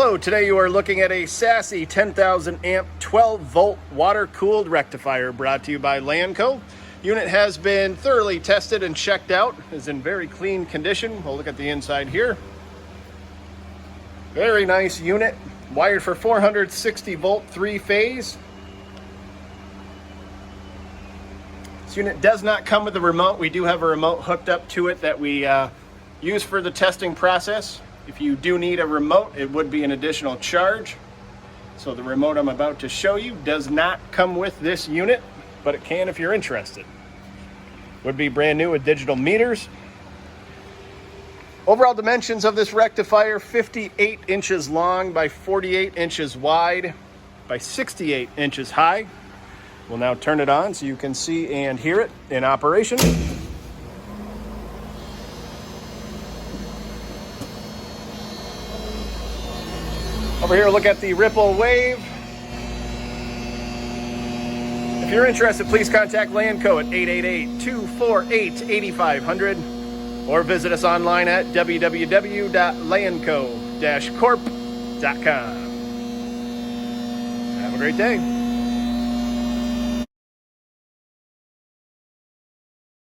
Hello, today you are looking at a SASSC 10,000 amp 12 volt water cooled rectifier brought to you by Lanco. Unit has been thoroughly tested and checked out, is in very clean condition. We'll look at the inside here. Very nice unit, wired for 460 volt 3-phase. This unit does not come with a remote. We do have a remote hooked up to it that we use for the testing process. If you do need a remote, it would be an additional charge. So the remote I'm about to show you does not come with this unit, but it can if you're interested. Would be brand new with digital meters. Overall dimensions of this rectifier, 58 inches long by 48 inches wide by 68 inches high. We'll now turn it on so you can see and hear it in operation. Over here, look at the ripple wave. If you're interested, please contact Lanco at 888-248-8500 or visit us online at www.lanco-corp.com. Have a great day.